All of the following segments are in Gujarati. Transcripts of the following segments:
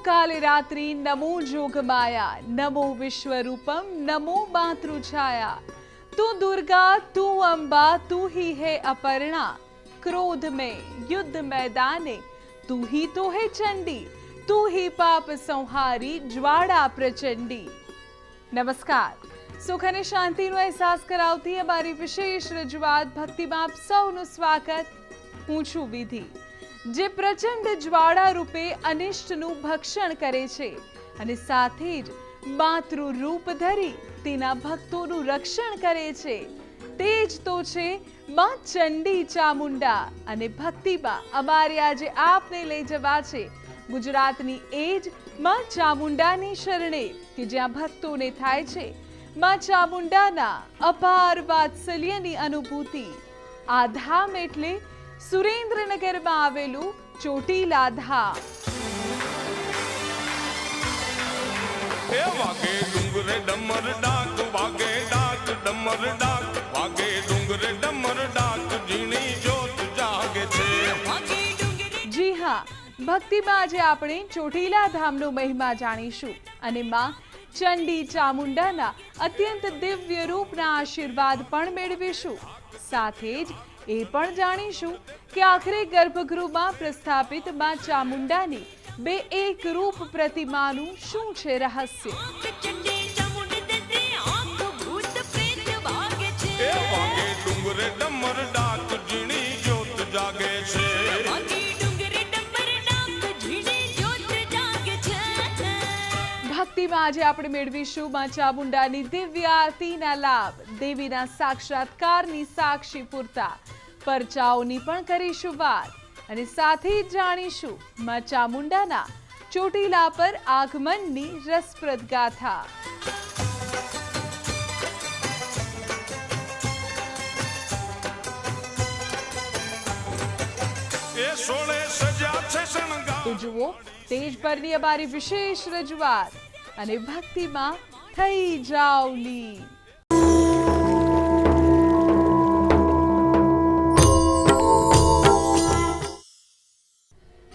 काले रात्रि नमो जोगमाया, नमो विश्वरूपम नमो मातृछाया। तू दुर्गा तू अंबा तू ही है अपर्णा, क्रोध में युद्ध मैदाने तू ही तो है चंडी, तू ही पाप संहारी ज्वाड़ा प्रचंडी। नमस्कार, સુખ અને શાંતિનો અહેસાસ કરાવતી અમારી વિશેષ રજૂઆત ભક્તિમાં આપ સૌનું સ્વાગત। હું છું વિધિ, જે પ્રચંડ જ્વાળા રૂપે અનિષ્ટનું ભક્ષણ કરે છે અને સાથે જ માતૃ રૂપ ધરી તેના ભક્તોનું રક્ષણ કરે છે। તે જ તો છે માં ચંડી ચામુંડા। અને ભક્તિમાં અમારે આજે આપને લઈ જવા છે ગુજરાતની એ જ માં ચામુંડાની શરણે, કે જ્યાં ભક્તોને થાય છે માં ચામુંડાના અપાર વાત્સલ્યની અનુભૂતિ। આ ધામ એટલે સુરેન્દ્રનગરમાં આવેલું ચોટીલા ધામ। વાગે ડુંગરે ડમર ડાક, વાગે ડાક ડમર ડાક, વાગે ડુંગરે ડમર ડાક, ઝીણી જ્યોત જાગે છે। જી હા, ભક્તિમાં આજે આપણે ચોટીલા ધામનો મહિમા જાણીશું અને માં ચંડી ચામુંડાના અત્યંત દિવ્ય રૂપના આશીર્વાદ પણ મેળવીશું। સાથે જ એ પણ જાણીશું કે આખરે ગર્ભગૃહમાં પ્રસ્થાપિત માં ચામુંડાની બે એક રૂપ પ્રતિમાનું શું છે રહસ્ય। વાગે ડુંગરે ડમર ડાક, ઝીણી જ્યોત જાગે છે। ભક્તિમાં આજે આપણે મેળવીશું માં ચામુંડાની દિવ્ય આરતીના લાભ, દેવીના સાક્ષાત્કારની સાક્ષી પૂરતા, પરચાઓની પણ કરીશું વાત અને સાથે જ જાણીશું માં ચામુંડાના ચોટીલા પર આગમનની રસપ્રદ ગાથા। તો જુઓ તેજ પરની અમારી વિશેષ રજૂઆત અને ભક્તિમાં થઈ જાઓ લીન।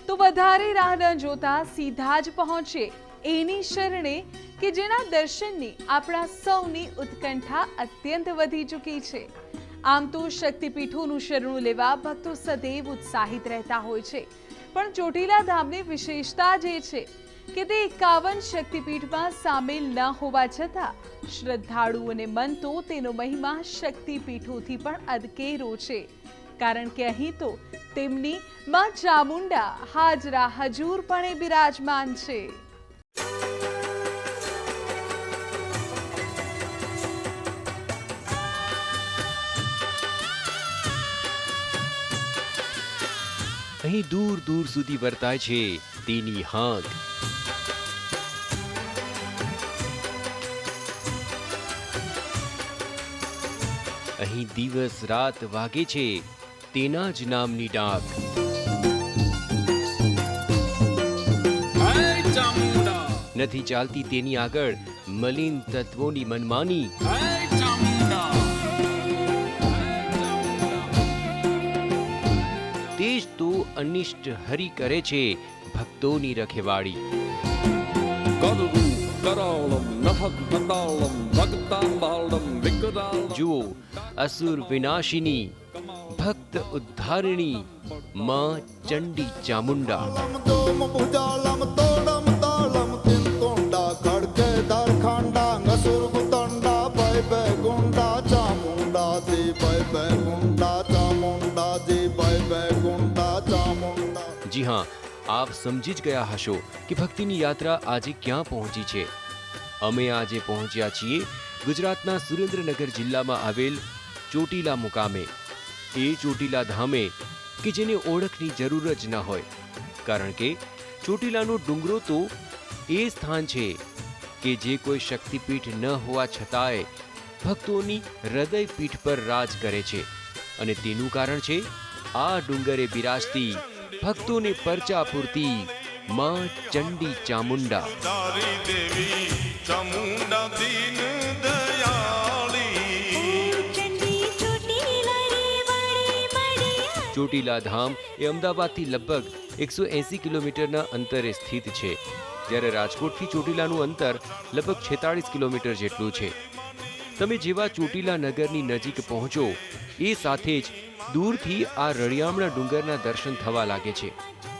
તો વધારે રાહ ન જોતા સીધા જ પહોંચે એની શરણે કે જેના દર્શનની આપણા સૌની ઉત્કંઠા અત્યંત વધી ચૂકી છે। આમ તો શક્તિપીઠોનું શરણું લેવા ભક્તો સદૈવ ઉત્સાહિત રહેતા હોય છે, પણ ચોટીલા ધામની વિશેષતા જે છે કે તે 51 શક્તિપીઠમાં સામેલ ન હોવા છતાં શ્રદ્ધાળુઓને મન તો તેનો મહિમા શક્તિપીઠોથી પણ અદકેરો છે, કારણ કે અહીં તો તેમની માં ચામુંડા હાજરા હજૂરપણે બિરાજમાન છે। અહીં દૂર દૂર સુધી વર્તાય છે તેની હાંક। અહીં દિવસ રાત વાગે છે તેના જ નામની ડાક। નથી ચાલતી તેની આગળ મલિન તત્વોની મનમાની। તે જ તો અનિષ્ટ હરી કરે છે ભક્તોની રખેવાળી। જુઓ અસુર વિનાશિની ભક્ત ઉદ્ધારિણી માં ચંડી ચામુંડા। જી હા, આપ સમજી જ ગયા હશો કે ભક્તિની યાત્રા આજે ક્યાં પહોંચી છે। અમે આજે પહોંચ્યા છીએ ગુજરાતના સુરેન્દ્રનગર જિલ્લામાં આવેલ ચોટીલા મુકામે। એ ચોટીલા ધામે કે જેને ઓળખની જરૂર જ ન હોય, કારણ કે ચોટીલાનો ડુંગરો તો એ સ્થાન છે કે જે કોઈ શક્તિપીઠ ન હોવા છતાંય ભક્તોની હૃદયપીઠ પર રાજ કરે છે, અને તેનું કારણ છે આ ડુંગરે બિરાજતી ભક્તોને પરચા પૂરતી માં ચંડી ચામુંડા। ચોટીલા ધામ એ અમદાવાદથી લગભગ 180 કિલોમીટરના અંતરે સ્થિત છે। જ્યારે રાજકોટથી ચોટીલાનું અંતર લગભગ 46 કિલોમીટર જેટલું છે. તમે જેવા ચોટીલા નગરની નજીક પહોંચો એ સાથે જ દૂરથી આ રળિયામણા ડુંગરના દર્શન થવા લાગે છે.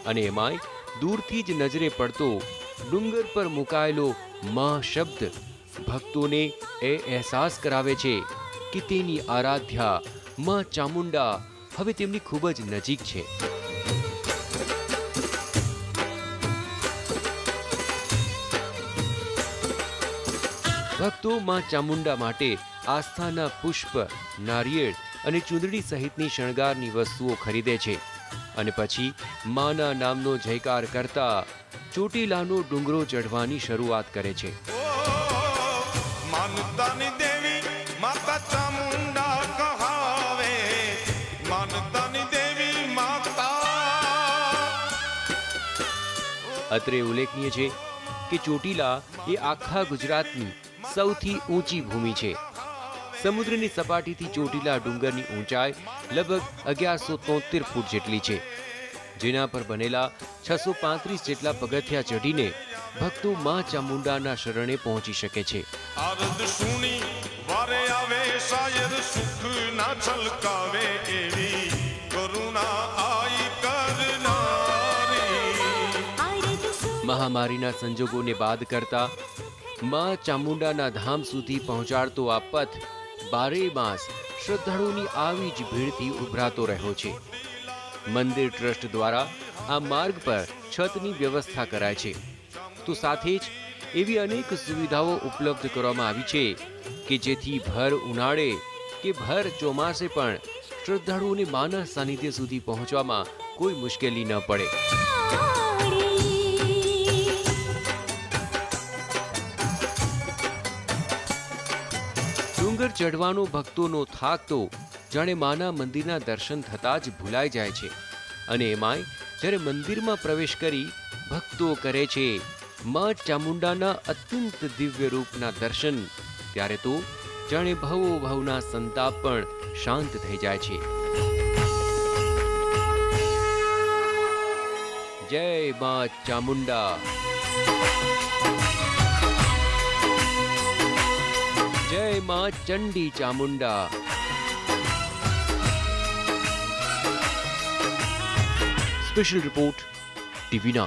અને એમાંય દૂરથી જ નજરે પડતો ડુંગર પર મુકાયેલો મા શબ્દ ભક્તોને એ અહેસાસ કરાવે છે કે તેની આરાધ્યા મા ચામુંડા હવે તેમની ખૂબ જ નજીક છે. ભક્તો મા ચામુંડા માટે આસ્થાના પુષ્પ, નારિયેળ અને ચૂંદડી સહિતની શણગારની વસ્તુઓ ખરીદે છે અને પછી માના નામનો જયકાર કરતા ચોટીલાનો ડુંગરો ચઢવાની શરૂઆત કરે છે. માનતાની દેવી માતા ચામુંડા કહાવે, માનતાની દેવી માતા. અત્રે ઉલ્લેખનીય છે કે ચોટીલા એ આખા ગુજરાતની સૌથી ઊંચી ભૂમિ છે. સમુદ્રની સપાટીથી ચોટીલા ડુંગરની ઊંચાઈ લગભગ 1173 ફૂટ જેટલી છે, જેના પર બનેલા 635 જેટલા પગથિયા ચઢીને ભક્તો મા ચામુંડાના શરણે પહોંચી શકે છે. આરદ સુણી વારે આવે શાયર સુખ ના છલકાવે, એવી કરુણા આઈ કરનારી. મહામારીના સંજોગોને બાદ કરતા મા ચામુંડાના ધામ સુધી પહોંચાડતો આ પથ 12 માસ શ્રદ્ધાળુઓની આવી જ ભીડથી ઉભરાતો રહ્યો છે. મંદિર ટ્રસ્ટ દ્વારા આ માર્ગ પર છતની વ્યવસ્થા કરાય છે, તો સાથે જ એવી અનેક સુવિધાઓ ઉપલબ્ધ કરવામાં આવી છે કે જેથી ભર ઉનાળે કે ભર ચોમાસે પણ શ્રદ્ધાળુઓને માના સાનિધ્ય સુધી પહોંચવામાં કોઈ મુશ્કેલી ન પડે. ડુંગર ચઢવાનો ભક્તોનો થાક તો જાણે માના મંદિરના દર્શન થતાં જ ભૂલાઈ જાય છે. અને એમાંય જ્યારે મંદિરમાં પ્રવેશ કરી ભક્તો કરે છે મા ચામુંડાના અત્યંત દિવ્ય રૂપના દર્શન, ત્યારે તો જાણે ભવો ભવના સંતાપ પણ શાંત થઈ જાય છે. જય મા ચામુંડા. જય મા Chandi Chamunda. Special report TV9.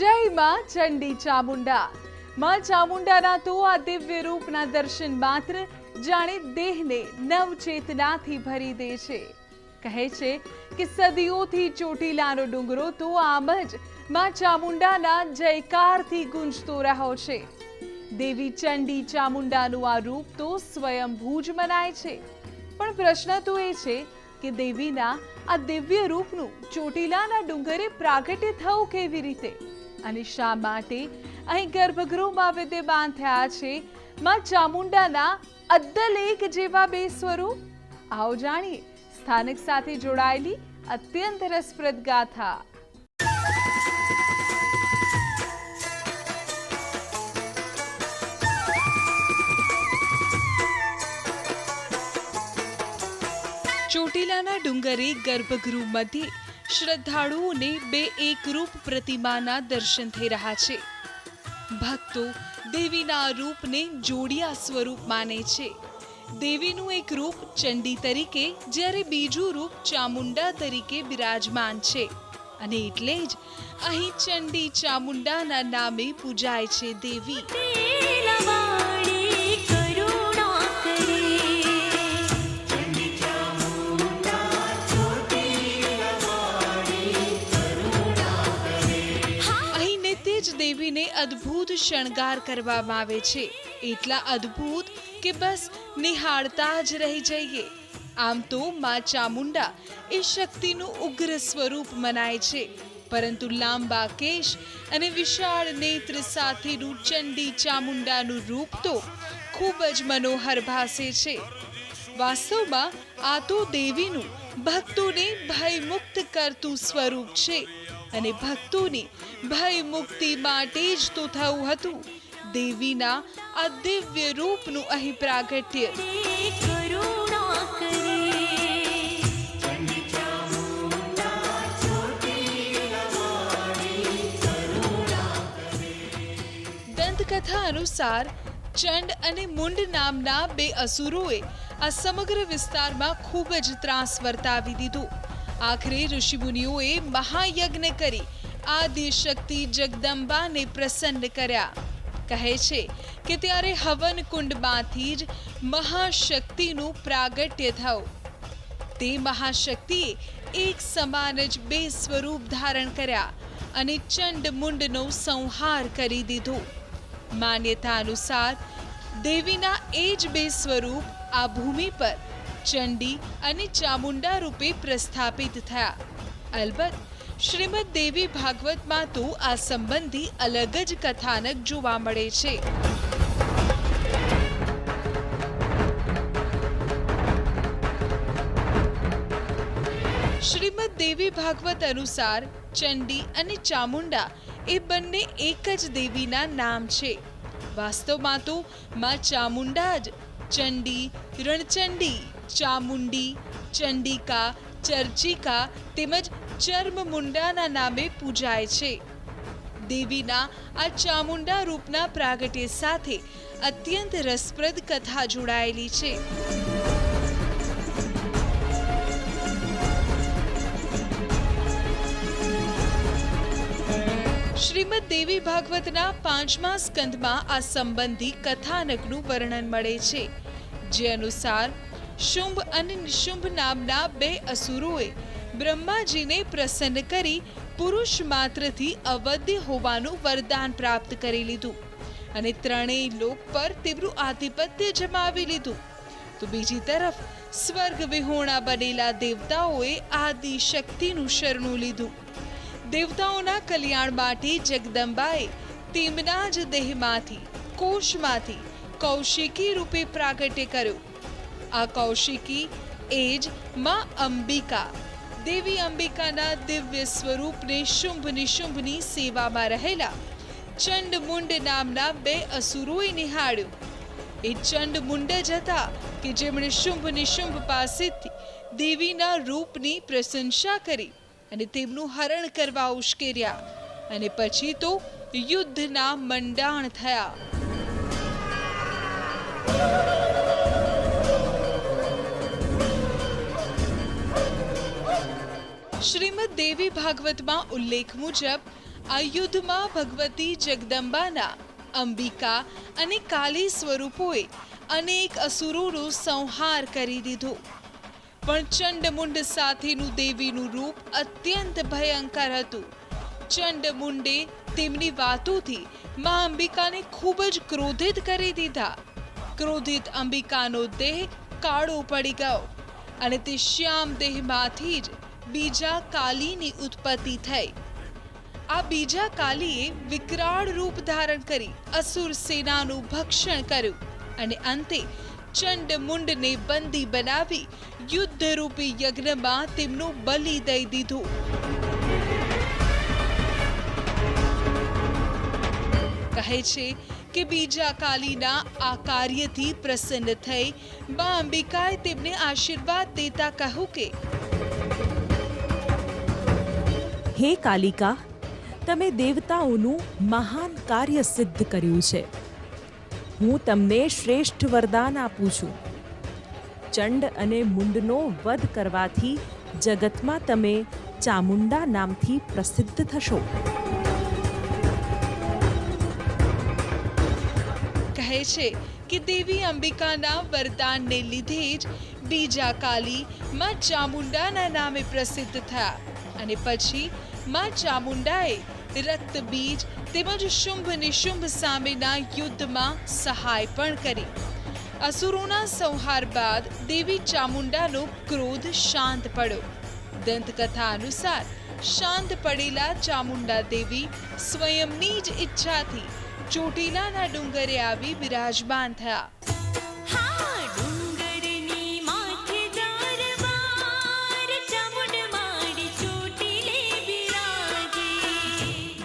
જય માં ચંડી ચામુંડા. માં ચામુંડાના તો આ દિવ્ય રૂપના દર્શન માત્ર જાણે દેહને નવચેતનાથી ભરી દે છે. કહે છે કે સદીઓથી ચોટીલાનો ડુંગરો તો આમ જ માં ચામુંડાના જયકારથી ગુંજતો રહ્યો છે. દેવી ચંડી ચામુંડાનું આ રૂપ તો સ્વયંભૂ જ મનાય છે. પણ પ્રશ્ન તો એ છે કે દેવીના આ દિવ્ય રૂપનું ચોટીલાના ડુંગરે પ્રાગટ્ય થવું કેવી રીતે, અને શા માટે અહીં ગર્ભગૃહમાં વિદ્યમાન થયા છે માં ચામુંડાના અદ્દલેખ જેવા બે સ્વરૂપ? આવો જાણીએ સ્થાનક સાથે જોડાયેલી અત્યંત રસપ્રદ ગાથા. ચોટીલાના ડુંગરે ગર્ભગૃહ મધ્યે શ્રદ્ધાળુઓને બે એકરૂપ પ્રતિમાના દર્શન થઈ રહ્યા છે. ભક્તો દેવીના રૂપને જોડિયા સ્વરૂપ માને છે. દેવીનું એક રૂપ ચંડી તરીકે, જ્યારે બીજું રૂપ ચામુંડા તરીકે બિરાજમાન છે, અને એટલે જ અહીં ચંડી ચામુંડાના નામે પૂજાય છે દેવી. દેવીને અદ્ભુત શણગાર કરવામાં આવે છે, એટલા અદ્ભુત કે બસ નિહાળતા જ રહી જઈએ. આમ તો માં ચામુંડા એ શક્તિનું ઉગ્ર સ્વરૂપ મનાય છે, પરંતુ લાંબા કેશ અને વિશાળ નેત્ર સાથેનું ચંડી ચામુંડાનું રૂપ તો ખૂબ જ મનોહર ભાસે છે. વાસ્તવમાં આ તો દેવીનું ભક્તોને ભયમુક્ત કરતું સ્વરૂપ છે, અને ભક્તોની ભય મુક્તિ માટે જ તો થયું હતું દેવીના આ દિવ્ય રૂપનું અહીં પ્રાગટ્ય. દંતકથા અનુસાર ચંડ અને મુંડ નામના બે અસુરોએ આ સમગ્ર વિસ્તારમાં ખૂબ જ ત્રાસ વર્તાવી દીધો. આખરે ઋષિમુનિઓએ મહાયજ્ઞ કરી આદિશક્તિ જગદંબાને પ્રસન્ન કર્યા. કહે છે કે ત્યારે હવન કુંડમાંથી જ મહાશક્તિનું પ્રાગટ્ય થયું. તે મહાશક્તિએ એક સમાન જ બે સ્વરૂપ ધારણ કર્યા અને ચંડ મુંડનો સંહાર કરી દીધો. માન્યતા અનુસાર દેવીના એ જ બે સ્વરૂપ આ ભૂમિ પર ચંડી અને ચામુંડા રૂપે પ્રસ્થાપિત થયા. અલબત્ત શ્રીમદ દેવી ભાગવતમાં તો આ સંબંધી અલગ જ કથાનક જોવા મળે છે. શ્રીમદ દેવી ભાગવત અનુસાર ચંડી અને ચામુંડા એ બંને એક જ દેવીના નામ છે. વાસ્તવમાં તો માં ચામુંડા જ ચંડી, રણચંડી, ચામુંડી, ચંડિકા, ચર્ચિકા તેમજ ચર્મમુંડાના નામે પૂજાય છે. દેવીના આ ચામુંડા રૂપના પ્રાગટ્ય સાથે અત્યંત રસપ્રદ કથા જોડાયેલી છે. શ્રીમદ દેવી ભાગવતના 5મા સ્કંદમાં આ સંબંધી કથાનકનું વર્ણન મળે છે. જે અનુસાર શુંભ અને નિશુંભ નામના બે અસુરોએ બ્રહ્માજીને પ્રસન્ન કરી પુરુષ માત્રથી અવધ્ય હોવાનું વરદાન પ્રાપ્ત કરી લીધું અને ત્રણેય લોક પર તેનું આધિપત્ય જમાવી લીધું. તો બીજી તરફ સ્વર્ગ વિહોણા બનેલા દેવતાઓએ આદિ શક્તિનું શરણું લીધું. દેવતાઓના કલ્યાણ માટે જગદંબાએ તેમના જ દેહમાંથી કોષમાંથી કૌશિકી રૂપે પ્રાગટ્ય કર્યું. આ કૌશિકી એ જ માં અંબિકા. દેવી અંબિકાના દિવ્ય સ્વરૂપને શુંભ નિશુંભની સેવામાં રહેલા ચંડ મુંડ નામના બે અસુરોએ નિહાળ્યું. એ ચંડ મુંડ જ હતા કે જેમણે શુંભ નિશુંભ પાસેથી દેવીના રૂપની પ્રશંસા કરી અને તેમનું હરણ કરવા ઉશ્કેર્યા અને પછી તો યુદ્ધના મંડાણ થયા. શ્રીમદ દેવી ભાગવતમાં ઉલ્લેખ મુજબ આ યુદ્ધમાં ભગવતી જગદંબાના અંબિકા અને કાલી સ્વરૂપોએ અનેક અસુરોનો સંહાર કરી દીધો. પણ ચંડમુંડ સાથેનું દેવીનું રૂપ અત્યંત ભયંકર હતું. ચંડમુંડે તેમની વાતોથી મા અંબિકાને ખૂબ જ ક્રોધિત કરી દીધા. ક્રોધિત અંબિકાનો દેહ કાળો પડી ગયો અને તે શ્યામ દેહમાંથી જ બીજા કાલીની ઉત્પત્તિ થઈ. આ બીજા કાલીએ વિકરાળ રૂપ ધારણ કરી અસુર સેનાનું ભક્ષણ કર્યું અને અંતે ચંડમુંડને બંદી બનાવી યુદ્ધરૂપી યજ્ઞમાં તેમનો બલિ દઈ દીધો. કહે છે કે બીજા કાલીના આ કાર્યથી પ્રસન્ન થઈ મા અંબિકાએ તેમને આશીર્વાદ દેતા કહ્યું કે હે કાલિકા, તમે દેવતાઓનું મહાન કાર્ય સિદ્ધ કર્યું છે. હું તમને શ્રેષ્ઠ વરદાન આપું છું. ચંડ અને મુંડનો વધ કરવાથી જગતમાં તમે ચામુંડા નામથી પ્રસિદ્ધ થશો. કહે છે કે દેવી અંબિકાના વરદાનને લીધે જ બીજા કાલી માં ચામુંડાના નામે પ્રસિદ્ધ થયા અને પછી માં ચામુંડાએ રક્ત બીજ તેમજ શુંભ નિશુંભ સામેના યુદ્ધમાં સહાય પણ કરી. અસુરોના સંહાર બાદ દેવી ચામુંડાનો ક્રોધ શાંત પડ્યો. દંતકથા અનુસાર શાંત પડેલા ચામુંડા દેવી સ્વયંની જ ઈચ્છાથી ચોટીલાના ડુંગરે આવી બિરાજમાન થયા.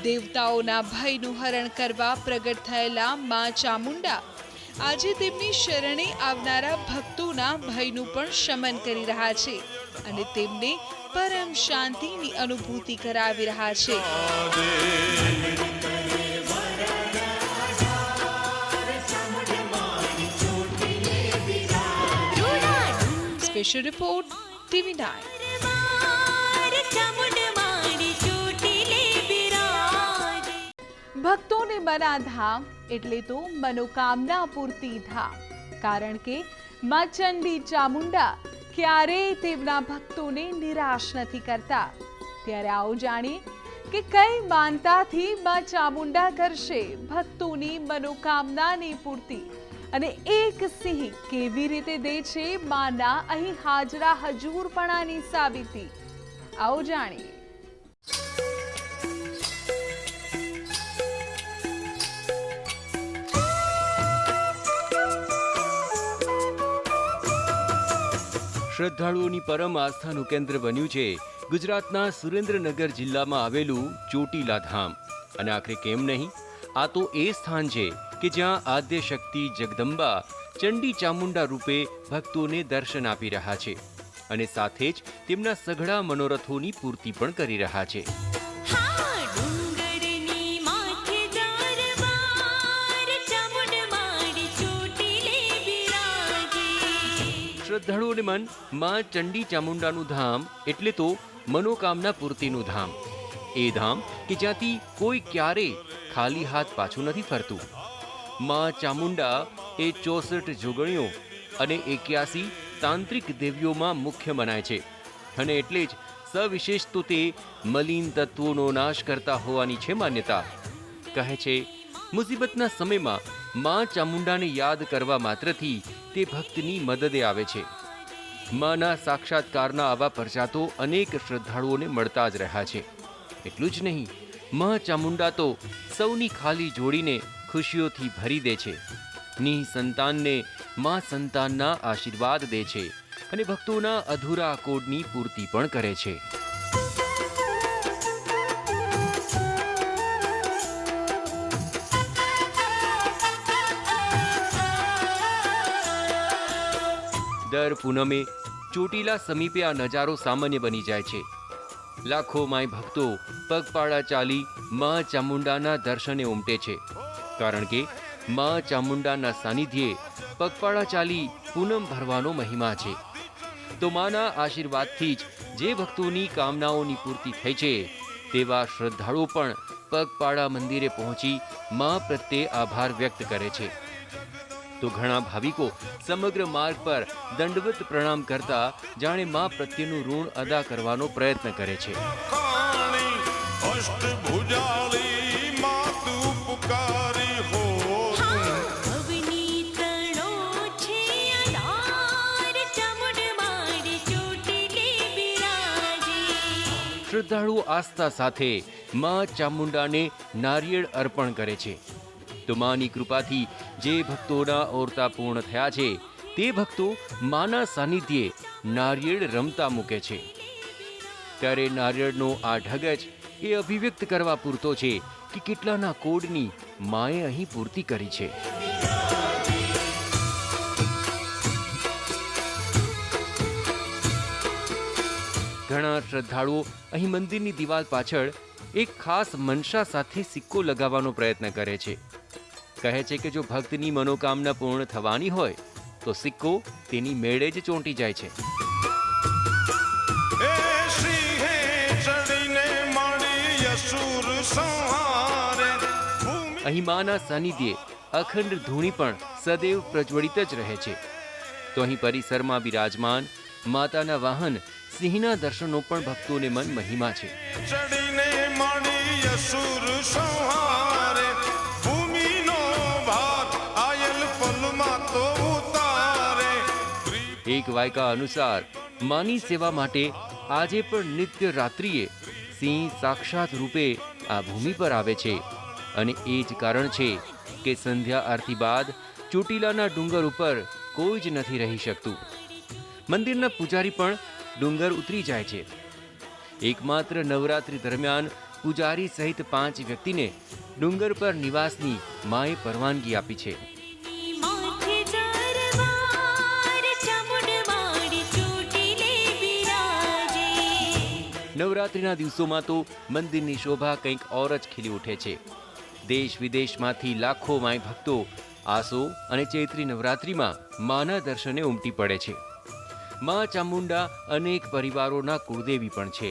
દેવતાઓના ભયનું હરણ કરવા પ્રગટ થયેલા માં ચામુંડા આજે તેમની શરણે આવનારા ભક્તોના ભયનું પણ શમન કરી રહ્યા છે અને તેમને પરમ શાંતિની અનુભૂતિ કરાવી રહ્યા છે. Special report TV9. ભક્તોને મનાધામ એટલે તો મનોકામના પૂર્તિ ધામ, કારણ કે માં ચંડી ચામુંડા ક્યારેય તેમના ભક્તોને નિરાશ નથી કરતા. ત્યારે આવો જાણીએ કે કઈ માનતાથી માં ચામુંડા કરશે ભક્તોની મનોકામનાની પૂર્તિ અને એક સિંહ કેવી રીતે દે છે માના અહીં હાજરા હજૂરપણાની સાબિતી. આવો જાણીએ. શ્રદ્ધાળુઓની પરમ આસ્થાનું કેન્દ્ર બન્યું છે ગુજરાતના સુરેન્દ્રનગર જિલ્લામાં આવેલું ચોટીલા ધામ. અને આખરે કેમ નહીં, આ તો એ સ્થાન છે કે જ્યાં આદ્ય શક્તિ જગદંબા ચંડી ચામુંડા રૂપે ભક્તોને દર્શન આપી રહ્યા છે અને સાથે જ તેમના સઘળા મનોરથોની પૂર્તિ પણ કરી રહ્યા છે. શ્રદ્ધાળુઓને મન માં ચંડી ચામુંડાનું ધામ એટલે તો મનોકામના પૂર્તિનું ધામ. એ ધામ કે જ્યાંથી કોઈ ક્યારેય ખાલી હાથ પાછું નથી ફરતું. માં ચામુંડા એ 64 જોગણીઓ અને 81 તાંત્રિક દેવીઓમાં મુખ્ય મનાય છે અને એટલે જ સવિશેષ તો તે મલિન તત્વોનો નાશ કરતા હોવાની છે માન્યતા. કહે છે મુસીબતના સમયમાં માં ચામુંડાને યાદ કરવા માત્રથી તે ભક્તની મદદે આવે છે. માના સાક્ષાત્કારના આવા પરચા તો અનેક શ્રદ્ધાળુઓને મળતા જ રહ્યા છે. એટલું જ નહીં, માં ચામુંડા તો સૌની ખાલી જોડીને ખુશીઓથી ભરી દે છે. નિસંતાનને માં સંતાનના આશીર્વાદ દે છે અને ભક્તોના અધૂરા કોડની પૂર્તિ પણ કરે છે. દર પૂનમે ચોટીલા સમીપે આ નજારો સામાન્ય બની જાય છે. લાખો માય ભક્તો પગપાળા ચાલી માં ચામુંડાના દર્શને ઉમટે છે, કારણ કે માં ચામુંડાના સાનિધ્યે પગપાળા ચાલી પૂનમ ભરવાનો મહિમા છે. તો માના આશીર્વાદથી જ જે ભક્તોની કામનાઓની પૂર્તિ થઈ છે તેવા શ્રદ્ધાળુઓ પણ પગપાળા મંદિરે પહોંચી માં પ્રત્યે આભાર વ્યક્ત કરે છે. તો ઘણા ભાવિકો સમગ્ર માર્ગ પર દંડવત પ્રણામ કરતા જાણે માં પ્રત્યેનું ઋણ અદા કરવાનો પ્રયત્ન કરે છે. શ્રદ્ધાળુઓ આસ્થા સાથે માં ચામુંડાને નારિયેળ અર્પણ કરે છે. તો માની કૃપાથી જે ભક્તોના ઓરતા પૂર્ણ થયા છે તે ભક્તો માના સાનિધ્યે નારિયેળ રમતા મૂકે છે. ત્યારે નારિયેળનો આ ઢગજ એ અભિવ્યક્ત કરવા પૂરતો છે કે કેટલાના કોડની માએ અહીં પૂર્તિ કરી છે. ઘણા શ્રદ્ધાળુઓ અહીં મંદિરની દિવાલ પાછળ એક ખાસ મનસા સાથે સિક્કો લગાવવાનો પ્રયત્ન કરે છે. કહે છે કે જો ભક્તની મનોકામના પૂર્ણ થવાની હોય તો સિક્કો તેની મેળે જ ચોંટી જાય છે. અહીં માના સાનિધ્યે અખંડ ધૂણી પણ સદૈવ પ્રજ્વલિત જ રહે છે. તો અહીં પરિસરમાં બિરાજમાન માતાના વાહન સિંહના દર્શનો પણ ભક્તોને મન મહિમા છે. એક વાયકા અનુસાર માની સેવા માટે આજે પણ નિત્ય રાત્રિએ સિંહ સાક્ષાત રૂપે આ ભૂમિ પર આવે છે અને એ જ કારણ છે કે સંધ્યા આરતી બાદ ચોટીલાના ડુંગર ઉપર કોઈ જ નથી રહી શકતું. મંદિરના પૂજારી પણ ડુંગર ઉતરી જાય છે. એકમાત્ર નવરાત્રિ દરમિયાન પૂજારી સહિત 5 વ્યક્તિને ડુંગર પર નિવાસની માએ પરવાનગી આપી છે. નવરાત્રિના દિવસોમાં તો મંદિરની શોભા કંઈક ઓર જ ખીલી ઉઠે છે. દેશ વિદેશમાંથી લાખો માય ભક્તો આસો અને ચૈત્રી નવરાત્રિમાં માના દર્શને ઉમટી પડે છે. મા ચામુંડા અનેક પરિવારોના કુળદેવી પણ છે,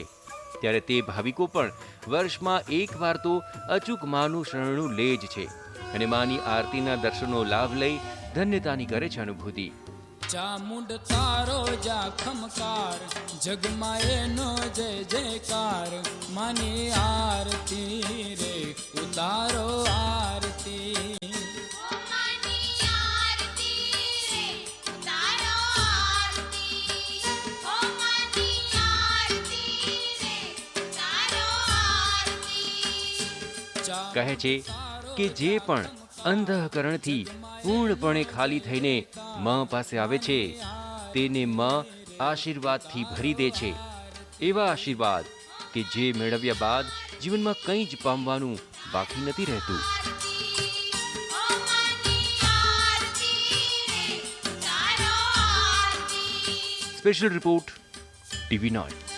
ત્યારે તે ભાવિકો પણ વર્ષમાં એકવાર તો અચૂક માનું શરણું લે જ છે અને માની આરતીના દર્શનનો લાભ લઈ ધન્યતાની કરે છે અનુભૂતિ. ચામુંડ તારો જા ખમકાર, જગમાં એનો જય જયકાર, માની આરતી રે ઉતારો આરતી. કહે છે કે જે પણ અંતઃકરણથી પૂર્ણપણે ખાલી થઈને મા પાસે આવે છે તેને મા આશીર્વાદથી ભરી દે છે. એવા આશીર્વાદ કે જે મેળવ્યા બાદ જીવનમાં કંઈ જ પામવાનું બાકી નથી રહેતું. Special report TV9.